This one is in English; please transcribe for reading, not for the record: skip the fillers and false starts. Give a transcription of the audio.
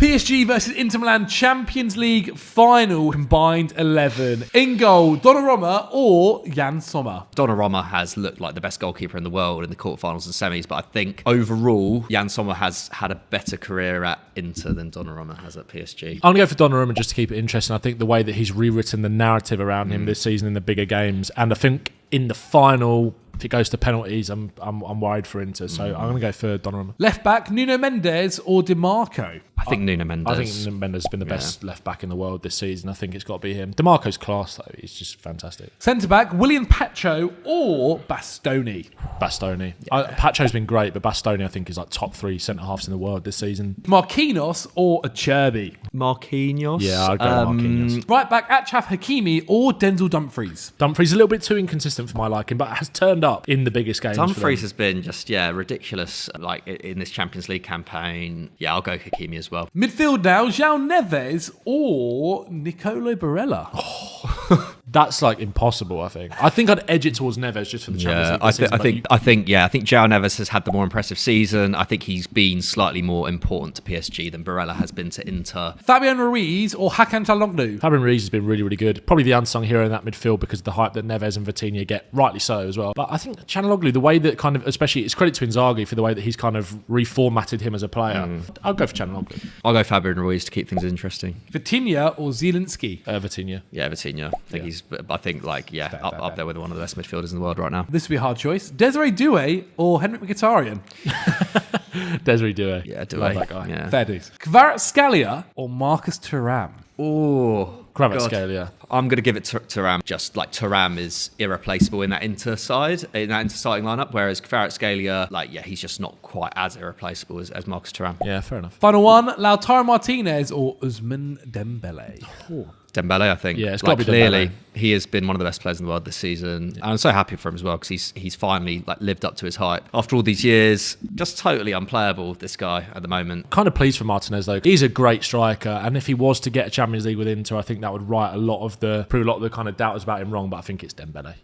PSG versus Inter Milan Champions League final, combined 11. In goal, Donnarumma or Jan Sommer? Donnarumma has looked like the best goalkeeper in the world in the quarterfinals and semis, but I think overall, Jan Sommer has had a better career at Inter than Donnarumma has at PSG. I'm going to go for Donnarumma just to keep it interesting. I think the way that he's rewritten the narrative around him this season in the bigger games, and I think in the final, if it goes to penalties, I'm worried for Inter. So I'm going to go for Donnarumma. Left back, Nuno Mendes or Di Marco? I think Nuno Mendes. I think Nuno Mendes has been the best left back in the world this season. I think it's got to be him. DiMarco's class, though. He's just fantastic. Centre back, William Pacho or Bastoni? Bastoni. Pacho's been great, but Bastoni, I think, is like top 3 centre halves in the world this season. Marquinhos or Acerbi? Marquinhos. Yeah, I'd go Marquinhos. Right back, Achraf Hakimi or Denzel Dumfries? Dumfries a little bit too inconsistent for my liking, but has turned up in the biggest games. Dumfries has been just, ridiculous like in this Champions League campaign. Yeah, I'll go Hakimi as well. Midfield now, João Neves or Nicolo Barella? That's like impossible, I think. I think I'd edge it towards Neves just for the Champions League. I think João Neves has had the more impressive season. I think he's been slightly more important to PSG than Barella has been to Inter. Fabian Ruiz or Hakan Çalhanoğlu? Fabian Ruiz has been really, really good. Probably the unsung hero in that midfield because of the hype that Neves and Vitinha get, rightly so as well. But I think Çalhanoğlu, the way that kind of, especially it's credit to Inzaghi for the way that he's kind of reformatted him as a player. I'll go for Çalhanoğlu. I'll go Fabian Ruiz to keep things interesting. Vitinha or Zielinski? Vitinha. Yeah, Vitinha. I think up there with one of the best midfielders in the world right now. This would be a hard choice. Desiree Doué or Henrik Mkhitaryan? Desiree Doué. Yeah, Doué. Love that guy. Yeah. Fair dues. Kvaratskhelia or Marcus Thuram? Oh, Kvaratskhelia. I'm going to give it to Thuram. Just like Thuram is irreplaceable in that Inter side, in that Inter starting lineup, whereas Kvaratskhelia, he's just not quite as irreplaceable as Marcus Thuram. Yeah, fair enough. Final one, Lautaro Martinez or Ousmane Dembele? Dembele, I think. Yeah, it's got to be clearly, Dembele. He has been one of the best players in the world this season. And I'm so happy for him as well because he's finally lived up to his hype. After all these years, just totally unplayable, this guy, at the moment. Kind of pleased for Martinez, though. He's a great striker, and if he was to get a Champions League with Inter, I think that would prove a lot of the kind of doubters about him wrong, but I think it's Dembele.